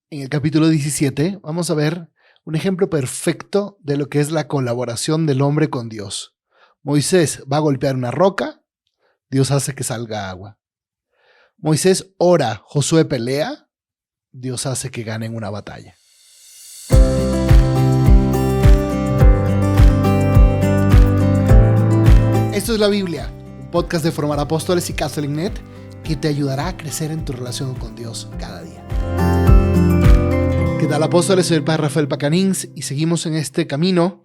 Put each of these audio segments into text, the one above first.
En el capítulo 17 vamos a ver un ejemplo perfecto de lo que es la colaboración del hombre con Dios. Moisés va a golpear una roca, Dios hace que salga agua. Moisés ora, Josué pelea, Dios hace que ganen una batalla. Esto es la Biblia, un podcast de Formar Apóstoles y CatholicNet que te ayudará a crecer en tu relación con Dios cada día. ¿Qué tal, apóstoles? Soy el Padre Rafael Pacanins y seguimos en este camino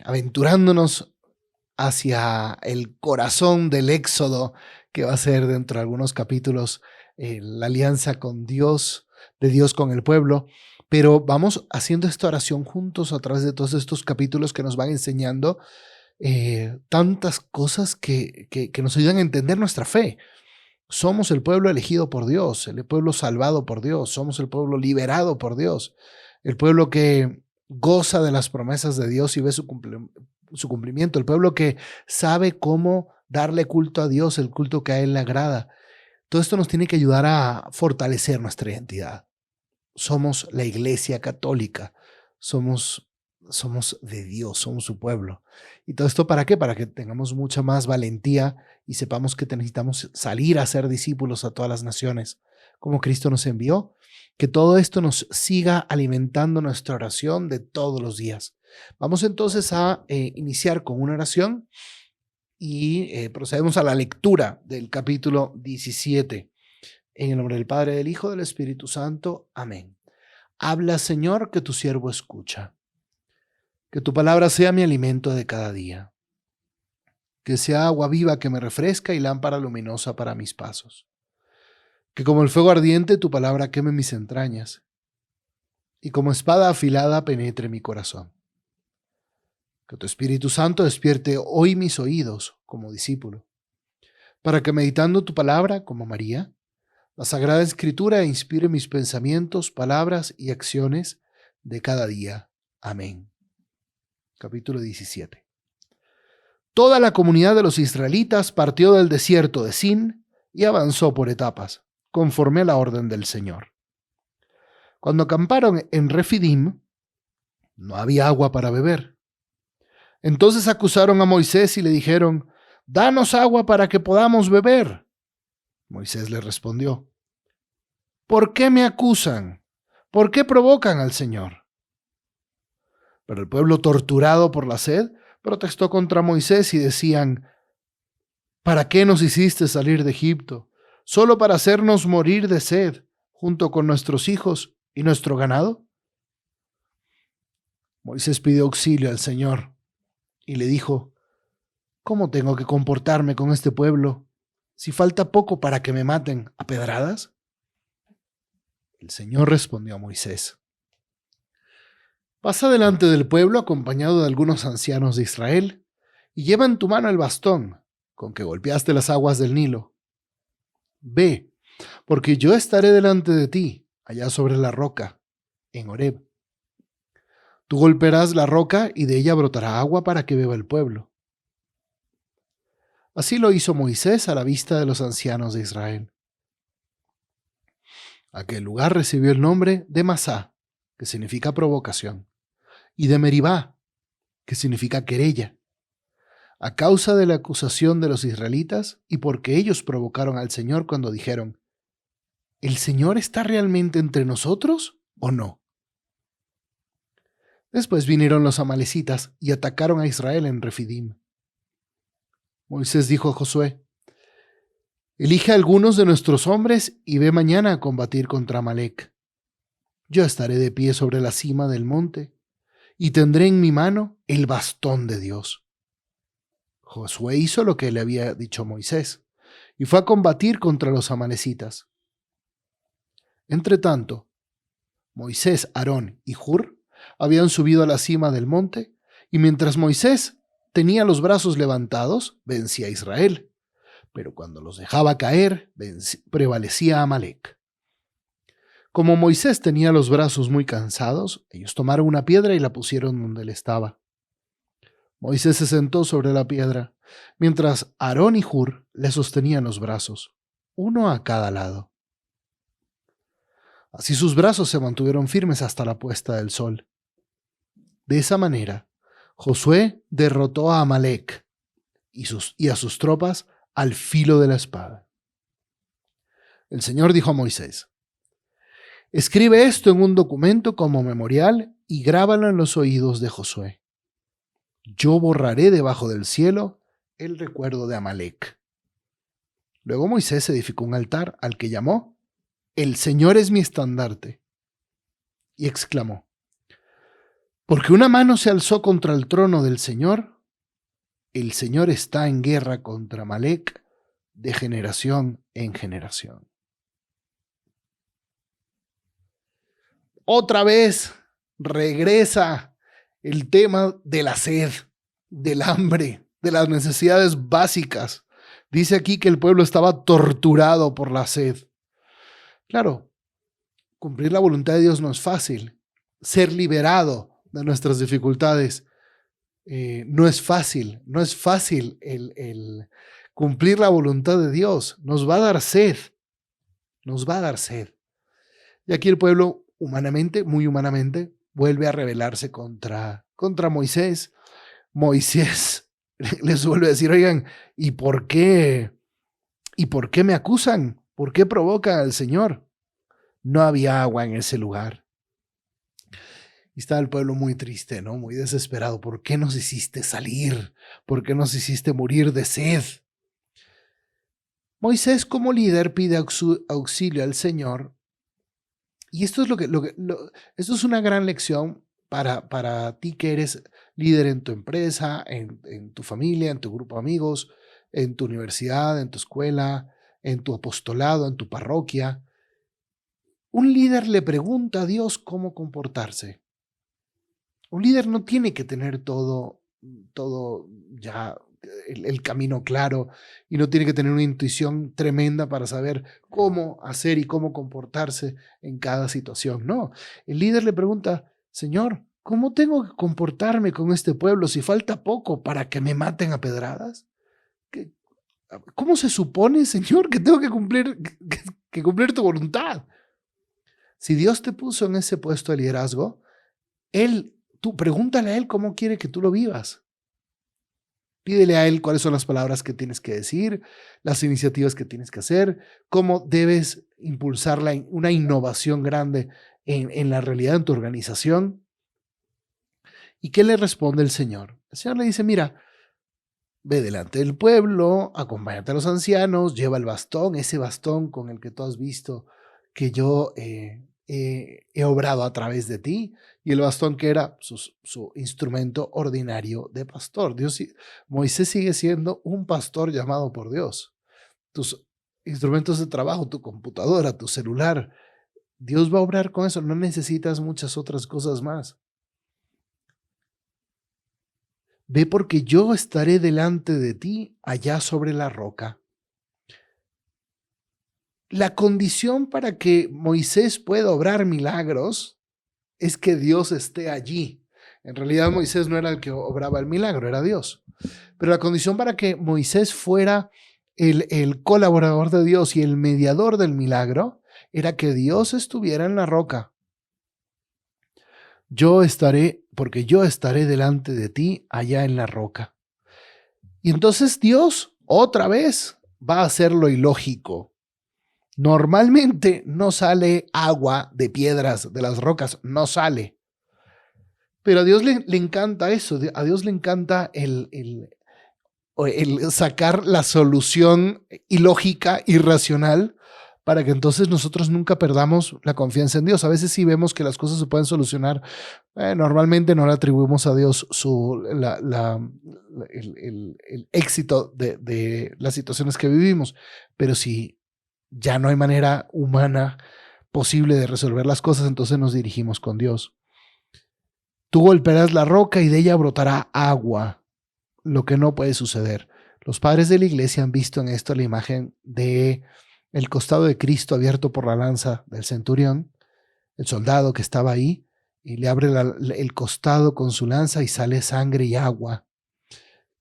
aventurándonos hacia el corazón del éxodo que va a ser dentro de algunos capítulos la alianza con Dios, de Dios con el pueblo. Pero vamos haciendo esta oración juntos a través de todos estos capítulos que nos van enseñando tantas cosas que nos ayudan a entender nuestra fe. Somos el pueblo elegido por Dios, el pueblo salvado por Dios, somos el pueblo liberado por Dios, el pueblo que goza de las promesas de Dios y ve su cumplimiento, el pueblo que sabe cómo darle culto a Dios, el culto que a Él le agrada. Todo esto nos tiene que ayudar a fortalecer nuestra identidad. Somos la Iglesia Católica, somos de Dios, somos su pueblo. ¿Y todo esto para qué? Para que tengamos mucha más valentía y sepamos que necesitamos salir a ser discípulos a todas las naciones, como Cristo nos envió. Que todo esto nos siga alimentando nuestra oración de todos los días. Vamos entonces a iniciar con una oración y procedemos a la lectura del capítulo 17. En el nombre del Padre, del Hijo, del Espíritu Santo. Amén. Habla, Señor, que tu siervo escucha. Que tu palabra sea mi alimento de cada día. Que sea agua viva que me refresca y lámpara luminosa para mis pasos. Que como el fuego ardiente tu palabra queme mis entrañas y como espada afilada penetre mi corazón. Que tu Espíritu Santo despierte hoy mis oídos como discípulo, para que meditando tu palabra como María, la Sagrada Escritura inspire mis pensamientos, palabras y acciones de cada día. Amén. Capítulo 17. Toda la comunidad de los israelitas partió del desierto de Sin y avanzó por etapas, conforme a la orden del Señor. Cuando acamparon en Refidim, no había agua para beber. Entonces acusaron a Moisés y le dijeron: «Danos agua para que podamos beber». Moisés les respondió: «¿Por qué me acusan? ¿Por qué provocan al Señor?». Pero el pueblo, torturado por la sed, protestó contra Moisés y decían: «¿Para qué nos hiciste salir de Egipto? ¿Solo para hacernos morir de sed, junto con nuestros hijos y nuestro ganado?». Moisés pidió auxilio al Señor y le dijo: «¿Cómo tengo que comportarme con este pueblo si falta poco para que me maten a pedradas?». El Señor respondió a Moisés: «Pasa delante del pueblo acompañado de algunos ancianos de Israel y lleva en tu mano el bastón con que golpeaste las aguas del Nilo. Ve, porque yo estaré delante de ti, allá sobre la roca, en Horeb. Tú golpearás la roca y de ella brotará agua para que beba el pueblo». Así lo hizo Moisés a la vista de los ancianos de Israel. Aquel lugar recibió el nombre de Masá, que significa provocación, y de Meribá, que significa querella, a causa de la acusación de los israelitas y porque ellos provocaron al Señor cuando dijeron: ¿El Señor está realmente entre nosotros o no? Después vinieron los amalecitas y atacaron a Israel en Refidim. Moisés dijo a Josué: «Elige a algunos de nuestros hombres y ve mañana a combatir contra Amalec. Yo estaré de pie sobre la cima del monte y tendré en mi mano el bastón de Dios». Josué hizo lo que le había dicho Moisés y fue a combatir contra los amalecitas. Entretanto, Moisés, Aarón y Hur habían subido a la cima del monte, y mientras Moisés tenía los brazos levantados, vencía a Israel, pero cuando los dejaba caer, prevalecía Amalec. Como Moisés tenía los brazos muy cansados, ellos tomaron una piedra y la pusieron donde él estaba. Moisés se sentó sobre la piedra, mientras Aarón y Hur le sostenían los brazos, uno a cada lado. Así sus brazos se mantuvieron firmes hasta la puesta del sol. De esa manera, Josué derrotó a Amalec y a sus tropas al filo de la espada. El Señor dijo a Moisés: escribe esto en un documento como memorial y grábalo en los oídos de Josué. Yo borraré debajo del cielo el recuerdo de Amalec. Luego Moisés edificó un altar al que llamó: El Señor es mi estandarte. Y exclamó: porque una mano se alzó contra el trono del Señor, el Señor está en guerra contra Amalec de generación en generación. Otra vez regresa el tema de la sed, del hambre, de las necesidades básicas. Dice aquí que el pueblo estaba torturado por la sed. Claro, cumplir la voluntad de Dios no es fácil. Ser liberado de nuestras dificultades no es fácil. No es fácil el cumplir la voluntad de Dios. Nos va a dar sed. Nos va a dar sed. Y aquí el pueblo, humanamente, muy humanamente, vuelve a rebelarse contra Moisés. Moisés les vuelve a decir: oigan, ¿y por qué me acusan? ¿Por qué provocan al Señor? No había agua en ese lugar. Y estaba el pueblo muy triste, ¿no? Muy desesperado. ¿Por qué nos hiciste salir? ¿Por qué nos hiciste morir de sed? Moisés, como líder, pide auxilio al Señor. Y esto es esto es una gran lección para ti que eres líder en tu empresa, en tu familia, en tu grupo de amigos, en tu universidad, en tu escuela, en tu apostolado, en tu parroquia. Un líder le pregunta a Dios cómo comportarse. Un líder no tiene que tener todo ya el camino claro y no tiene que tener una intuición tremenda para saber cómo hacer y cómo comportarse en cada situación. No, el líder le pregunta: Señor, ¿cómo tengo que comportarme con este pueblo si falta poco para que me maten a pedradas? ¿Cómo se supone, Señor, que tengo que cumplir tu voluntad? Si Dios te puso en ese puesto de liderazgo, tú pregúntale a Él cómo quiere que tú lo vivas. Pídele a Él cuáles son las palabras que tienes que decir, las iniciativas que tienes que hacer, cómo debes impulsar una innovación grande en la realidad en tu organización. ¿Y qué le responde el Señor? El Señor le dice: mira, ve delante del pueblo, acompáñate a los ancianos, lleva el bastón, ese bastón con el que tú has visto que yo he obrado a través de ti, y el bastón que era su instrumento ordinario de pastor. Moisés sigue siendo un pastor llamado por Dios. Tus instrumentos de trabajo, tu computadora, tu celular, Dios va a obrar con eso, no necesitas muchas otras cosas más. Ve, porque yo estaré delante de ti allá sobre la roca. La condición para que Moisés pueda obrar milagros es que Dios esté allí. En realidad Moisés no era el que obraba el milagro, era Dios. Pero la condición para que Moisés fuera el colaborador de Dios y el mediador del milagro era que Dios estuviera en la roca. Porque yo estaré delante de ti allá en la roca. Y entonces Dios otra vez va a hacer lo ilógico. Normalmente no sale agua de piedras, de las rocas, no sale. Pero a Dios le encanta eso, a Dios le encanta el sacar la solución ilógica, irracional, para que entonces nosotros nunca perdamos la confianza en Dios. A veces sí vemos que las cosas se pueden solucionar. Normalmente no le atribuimos a Dios el éxito de las situaciones que vivimos, pero si ya no hay manera humana posible de resolver las cosas, entonces nos dirigimos con Dios. Tú golpearás la roca y de ella brotará agua, lo que no puede suceder. Los padres de la iglesia han visto en esto la imagen de el costado de Cristo abierto por la lanza del centurión, el soldado que estaba ahí, y le abre el costado con su lanza y sale sangre y agua.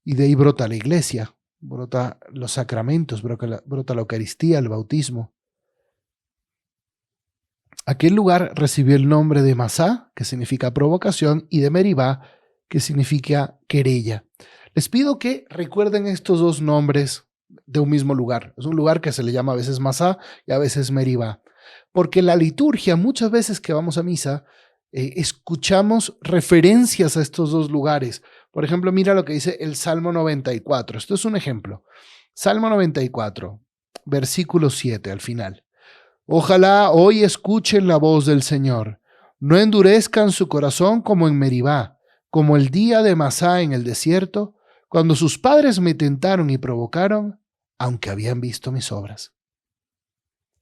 Y de ahí brota la iglesia, brota los sacramentos, brota la Eucaristía, el bautismo. Aquel lugar recibió el nombre de Masá, que significa provocación, y de Meribá, que significa querella. Les pido que recuerden estos dos nombres de un mismo lugar. Es un lugar que se le llama a veces Masá y a veces Meribá. Porque en la liturgia, muchas veces que vamos a misa, escuchamos referencias a estos dos lugares. Por ejemplo, mira lo que dice el Salmo 94. Esto es un ejemplo. Salmo 94, versículo 7 al final. Ojalá hoy escuchen la voz del Señor. No endurezcan su corazón como en Meribá, como el día de Masá en el desierto, cuando sus padres me tentaron y provocaron, aunque habían visto mis obras.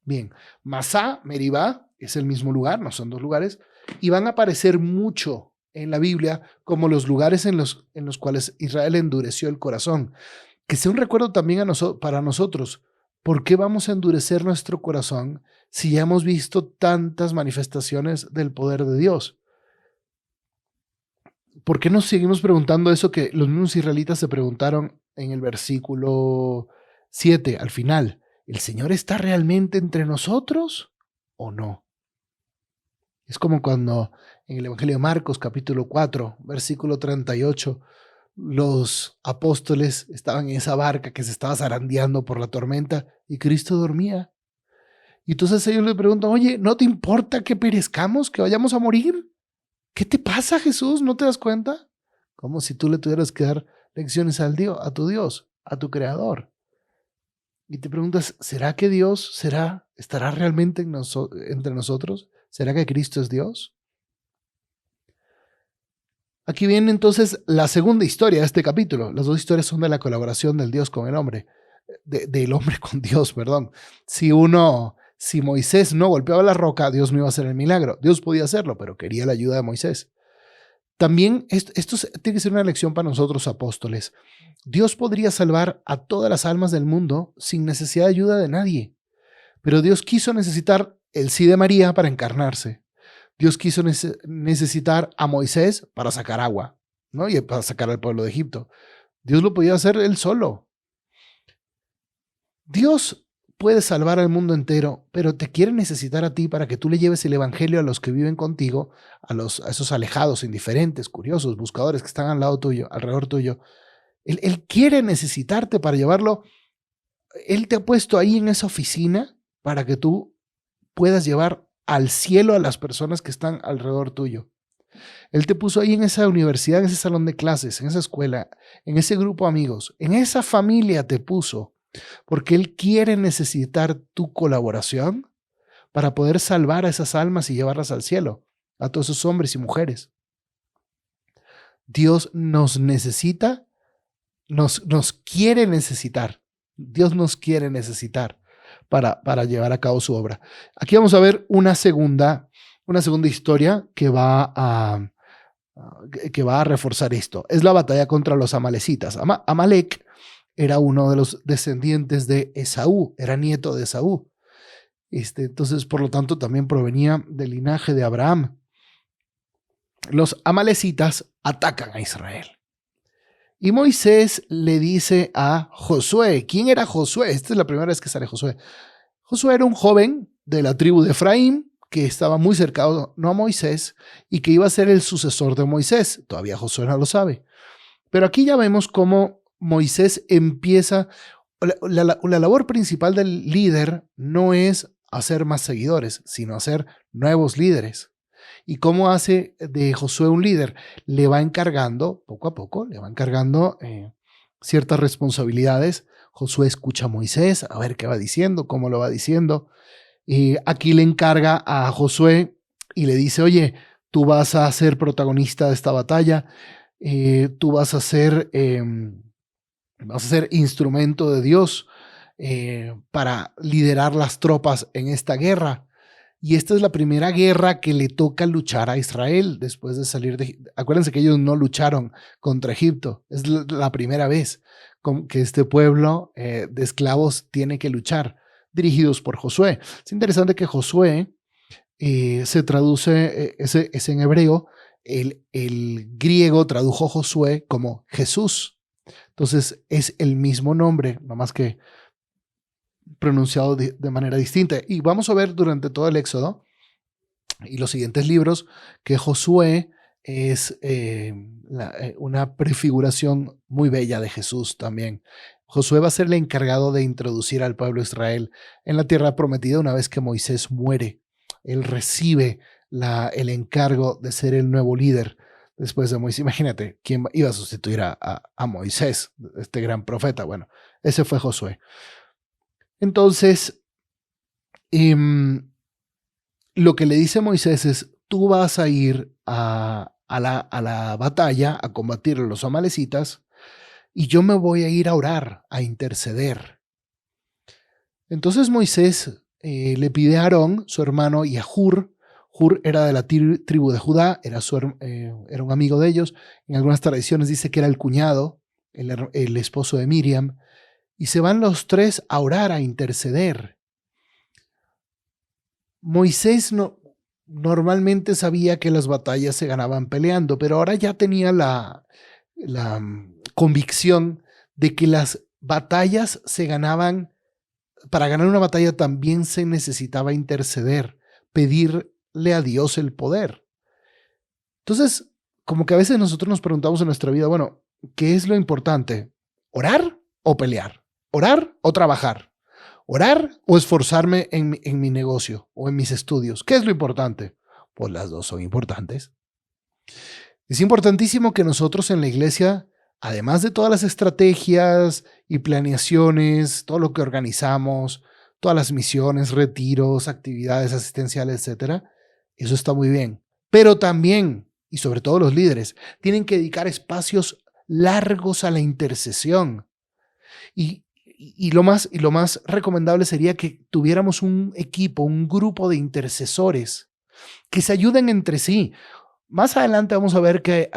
Bien, Masá, Meribá, es el mismo lugar, no son dos lugares, y van a aparecer mucho en la Biblia como los lugares en los cuales Israel endureció el corazón. Que sea un recuerdo también para nosotros. ¿Por qué vamos a endurecer nuestro corazón si ya hemos visto tantas manifestaciones del poder de Dios? ¿Por qué nos seguimos preguntando eso que los mismos israelitas se preguntaron en el versículo 7 al final? ¿El Señor está realmente entre nosotros o no? Es como cuando en el Evangelio de Marcos, capítulo 4, versículo 38, los apóstoles estaban en esa barca que se estaba zarandeando por la tormenta y Cristo dormía. Y entonces ellos le preguntan, oye, ¿no te importa que perezcamos, que vayamos a morir? ¿Qué te pasa, Jesús? ¿No te das cuenta? Como si tú le tuvieras que dar lecciones a tu Dios, a tu Creador. Y te preguntas, ¿será que Dios estará realmente entre nosotros? ¿Será que Cristo es Dios? Aquí viene entonces la segunda historia de este capítulo. Las dos historias son de la colaboración del Dios con el hombre, del hombre con Dios, perdón. Si Moisés no golpeaba la roca, Dios no iba a hacer el milagro. Dios podía hacerlo, pero quería la ayuda de Moisés. También esto tiene que ser una lección para nosotros apóstoles. Dios podría salvar a todas las almas del mundo sin necesidad de ayuda de nadie, pero Dios quiso necesitar el sí de María para encarnarse. Dios quiso necesitar a Moisés para sacar agua, ¿no? Y para sacar al pueblo de Egipto. Dios lo podía hacer él solo. Dios puede salvar al mundo entero, pero te quiere necesitar a ti para que tú le lleves el evangelio a los que viven contigo, a esos alejados, indiferentes, curiosos, buscadores que están al lado tuyo, alrededor tuyo. Él quiere necesitarte para llevarlo. Él te ha puesto ahí en esa oficina para que tú puedas llevar al cielo a las personas que están alrededor tuyo. Él te puso ahí en esa universidad, en ese salón de clases, en esa escuela, en ese grupo de amigos, en esa familia te puso, porque Él quiere necesitar tu colaboración para poder salvar a esas almas y llevarlas al cielo, a todos esos hombres y mujeres. Dios nos necesita, nos quiere necesitar. Dios nos quiere necesitar para llevar a cabo su obra. Aquí vamos a ver una segunda historia que va a reforzar esto. Es la batalla contra los amalecitas. Amalec era uno de los descendientes de Esaú, era nieto de Esaú. Entonces, por lo tanto, también provenía del linaje de Abraham. Los amalecitas atacan a Israel. Y Moisés le dice a Josué, ¿quién era Josué? Esta es la primera vez que sale Josué. Josué era un joven de la tribu de Efraín que estaba muy cercano a Moisés y que iba a ser el sucesor de Moisés. Todavía Josué no lo sabe. Pero aquí ya vemos cómo Moisés empieza, la labor principal del líder no es hacer más seguidores, sino hacer nuevos líderes. ¿Y cómo hace de Josué un líder? Le va encargando, poco a poco, ciertas responsabilidades. Josué escucha a Moisés, a ver qué va diciendo, cómo lo va diciendo. Y aquí le encarga a Josué y le dice, oye, tú vas a ser protagonista de esta batalla, tú vas a ser instrumento de Dios para liderar las tropas en esta guerra. Y esta es la primera guerra que le toca luchar a Israel después de salir de... Acuérdense que ellos no lucharon contra Egipto. Es la primera vez que este pueblo de esclavos tiene que luchar, dirigidos por Josué. Es interesante que Josué se traduce, es en hebreo, el griego tradujo Josué como Jesús. Entonces es el mismo nombre, nomás que pronunciado de manera distinta. Y vamos a ver durante todo el Éxodo Y los siguientes libros, que Josué es una prefiguración muy bella de Jesús también. Josué va a ser el encargado de introducir al pueblo de Israel en la tierra prometida una vez que Moisés muere. Él recibe el encargo de ser el nuevo líder después de Moisés. Imagínate, ¿quién iba a sustituir a Moisés, este gran profeta? Bueno, ese fue Josué. Entonces, lo que le dice Moisés es, tú vas a ir a la batalla a combatir a los amalecitas y yo me voy a ir a orar, a interceder. Entonces Moisés le pide a Aarón, su hermano, y a Hur. Hur era de la tribu de Judá, era un amigo de ellos. En algunas tradiciones dice que era el cuñado, el esposo de Miriam. Y se van los tres a orar, a interceder. Moisés normalmente sabía que las batallas se ganaban peleando, pero ahora ya tenía la convicción de que las batallas se ganaban. Para ganar una batalla también se necesitaba interceder, pedirle a Dios el poder. Entonces, como que a veces nosotros nos preguntamos en nuestra vida, bueno, ¿qué es lo importante? ¿Orar o pelear? ¿Orar o trabajar? ¿Orar o esforzarme en mi negocio o en mis estudios? ¿Qué es lo importante? Pues las dos son importantes. Es importantísimo que nosotros en la iglesia, además de todas las estrategias y planeaciones, todo lo que organizamos, todas las misiones, retiros, actividades asistenciales, etcétera, eso está muy bien. Pero también, y sobre todo los líderes, tienen que dedicar espacios largos a la intercesión. Y lo más recomendable sería que tuviéramos un equipo, un grupo de intercesores que se ayuden entre sí. Más adelante vamos a ver que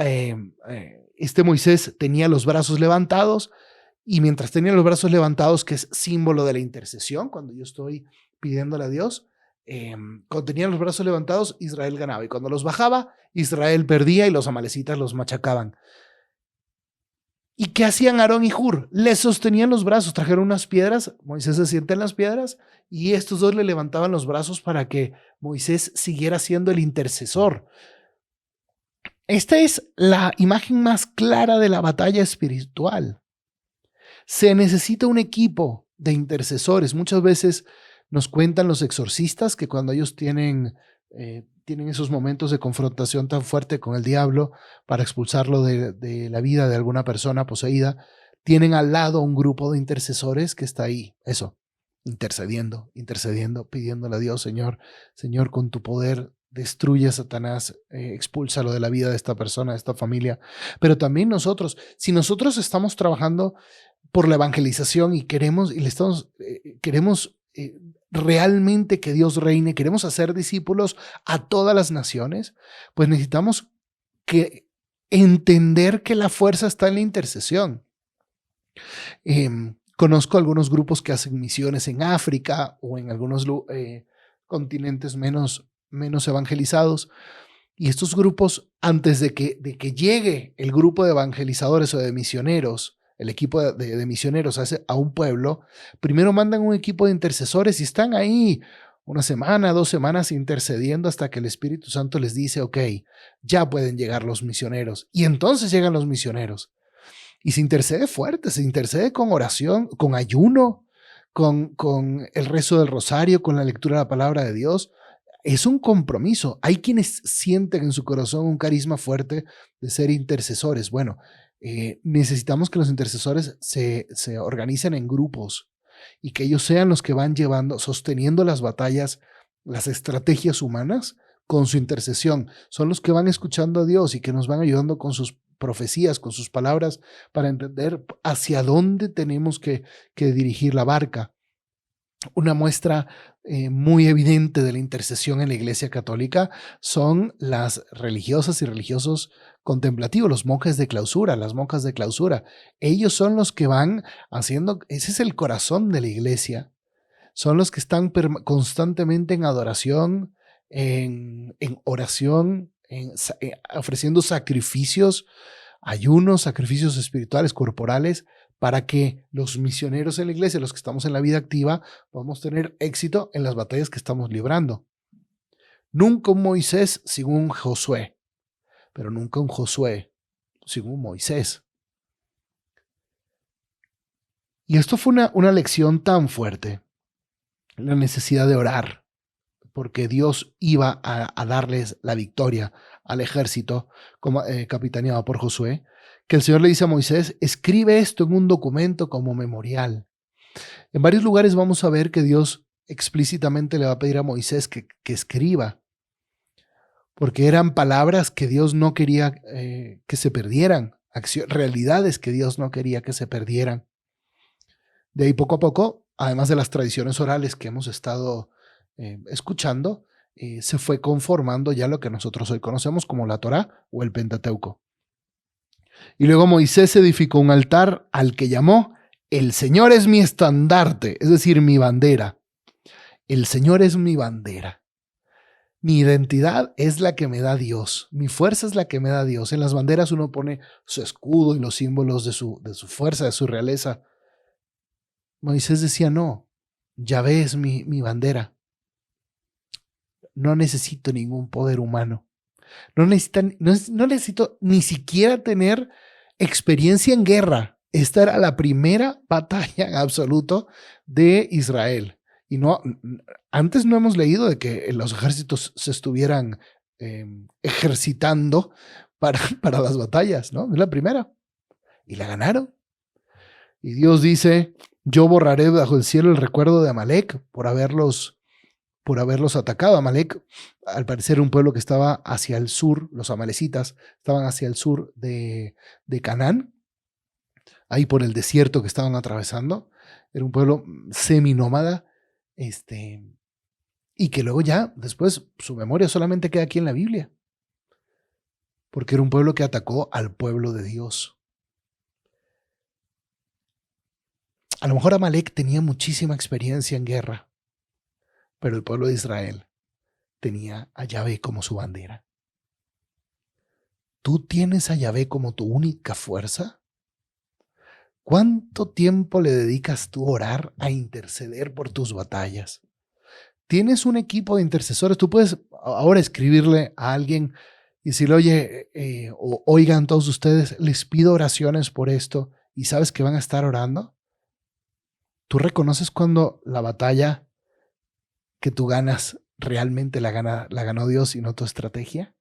este Moisés tenía los brazos levantados, y mientras tenía los brazos levantados, que es símbolo de la intercesión, cuando yo estoy pidiéndole a Dios, cuando tenía los brazos levantados, Israel ganaba, y cuando los bajaba, Israel perdía y los amalecitas los machacaban. ¿Y qué hacían Aarón y Hur? Le sostenían los brazos, trajeron unas piedras, Moisés se sienta en las piedras y estos dos le levantaban los brazos para que Moisés siguiera siendo el intercesor. Esta es la imagen más clara de la batalla espiritual. Se necesita un equipo de intercesores. Muchas veces nos cuentan los exorcistas que cuando ellos tienen esos momentos de confrontación tan fuerte con el diablo para expulsarlo de la vida de alguna persona poseída, tienen al lado un grupo de intercesores que está ahí, intercediendo, pidiéndole a Dios, Señor, con tu poder, destruye a Satanás, expúlsalo de la vida de esta persona, de esta familia. Pero también nosotros, si nosotros estamos trabajando por la evangelización y queremos realmente que Dios reine, queremos hacer discípulos a todas las naciones, pues necesitamos entender que la fuerza está en la intercesión. Conozco algunos grupos que hacen misiones en África o en algunos continentes menos evangelizados, y estos grupos, antes de que llegue el grupo de evangelizadores o de misioneros, el equipo de misioneros a un pueblo, primero mandan un equipo de intercesores y están ahí una semana, 2 semanas intercediendo hasta que el Espíritu Santo les dice, ok, ya pueden llegar los misioneros. Y entonces llegan los misioneros. Y se intercede fuerte, se intercede con oración, con ayuno, con el rezo del rosario, con la lectura de la palabra de Dios. Es un compromiso. Hay quienes sienten en su corazón un carisma fuerte de ser intercesores. Bueno, necesitamos que los intercesores se organicen en grupos y que ellos sean los que van sosteniendo las batallas, las estrategias humanas con su intercesión. Son los que van escuchando a Dios y que nos van ayudando con sus profecías, con sus palabras, para entender hacia dónde tenemos que dirigir la barca. Una muestra muy evidente de la intercesión en la Iglesia Católica son las religiosas y religiosos contemplativos, los monjes de clausura, las monjas de clausura. Ellos son los que van haciendo, ese es el corazón de la Iglesia. Son los que están constantemente en adoración, en oración, ofreciendo sacrificios, ayunos, sacrificios espirituales, corporales, para que los misioneros en la iglesia, los que estamos en la vida activa, podamos tener éxito en las batallas que estamos librando. Nunca un Moisés sin un Josué, pero nunca un Josué sin un Moisés. Y esto fue una lección tan fuerte, la necesidad de orar, porque Dios iba a darles la victoria al ejército capitaneado por Josué, que el Señor le dice a Moisés: escribe esto en un documento como memorial. En varios lugares vamos a ver que Dios explícitamente le va a pedir a Moisés que escriba, porque eran palabras que Dios no quería que se perdieran, realidades que Dios no quería que se perdieran. De ahí poco a poco, además de las tradiciones orales que hemos estado escuchando, se fue conformando ya lo que nosotros hoy conocemos como la Torá o el Pentateuco. Y luego Moisés edificó un altar al que llamó: el Señor es mi estandarte, es decir, mi bandera. El Señor es mi bandera. Mi identidad es la que me da Dios. Mi fuerza es la que me da Dios. En las banderas uno pone su escudo y los símbolos de su fuerza, de su realeza. Moisés decía: no, Yahvé es mi bandera. No necesito ningún poder humano. No necesito ni siquiera tener experiencia en guerra. Esta era la primera batalla en absoluto de Israel. Y antes no hemos leído de que los ejércitos se estuvieran ejercitando para las batallas, ¿no? Es la primera. Y la ganaron. Y Dios dice: yo borraré bajo el cielo el recuerdo de Amalek por haberlos atacado. Amalek, al parecer, un pueblo que estaba hacia el sur, los amalecitas estaban hacia el sur de Canaán, ahí por el desierto que estaban atravesando. Era un pueblo seminómada, y que luego ya, después, su memoria solamente queda aquí en la Biblia, porque era un pueblo que atacó al pueblo de Dios. A lo mejor Amalek tenía muchísima experiencia en guerra, pero el pueblo de Israel tenía a Yahvé como su bandera. ¿Tú tienes a Yahvé como tu única fuerza? ¿Cuánto tiempo le dedicas tú a orar, a interceder por tus batallas? ¿Tienes un equipo de intercesores? Tú puedes ahora escribirle a alguien y decirle: oye, oigan todos ustedes, les pido oraciones por esto, y sabes que van a estar orando. ¿Tú reconoces cuando la batalla que tú ganas realmente la ganó Dios y no tu estrategia?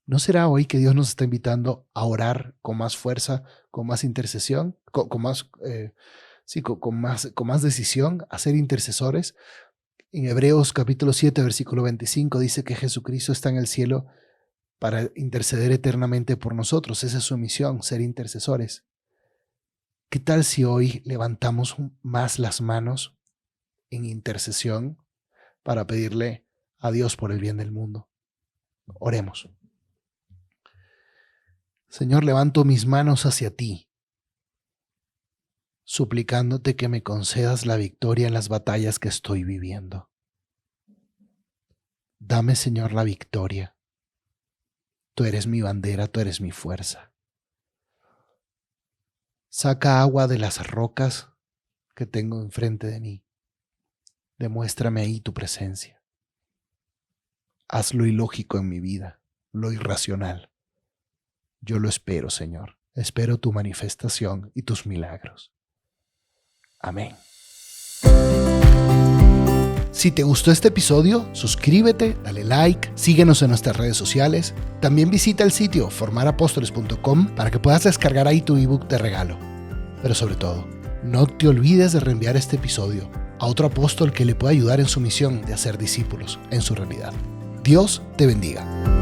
¿No será hoy que Dios nos está invitando a orar con más fuerza, con más intercesión, con más decisión, a ser intercesores? En Hebreos capítulo 7, versículo 25 dice que Jesucristo está en el cielo para interceder eternamente por nosotros. Esa es su misión, ser intercesores. ¿Qué tal si hoy levantamos más las manos en intercesión para pedirle a Dios por el bien del mundo? Oremos. Señor, levanto mis manos hacia ti, suplicándote que me concedas la victoria en las batallas que estoy viviendo. Dame, Señor, la victoria. Tú eres mi bandera, tú eres mi fuerza. Saca agua de las rocas que tengo enfrente de mí. Demuéstrame ahí tu presencia. Haz lo ilógico en mi vida, lo irracional. Yo lo espero, Señor. Espero tu manifestación y tus milagros. Amén. Si te gustó este episodio, suscríbete, dale like, síguenos en nuestras redes sociales. También visita el sitio formarapostoles.com para que puedas descargar ahí tu ebook de regalo. Pero sobre todo, no te olvides de reenviar este episodio a otro apóstol que le pueda ayudar en su misión de hacer discípulos en su realidad. Dios te bendiga.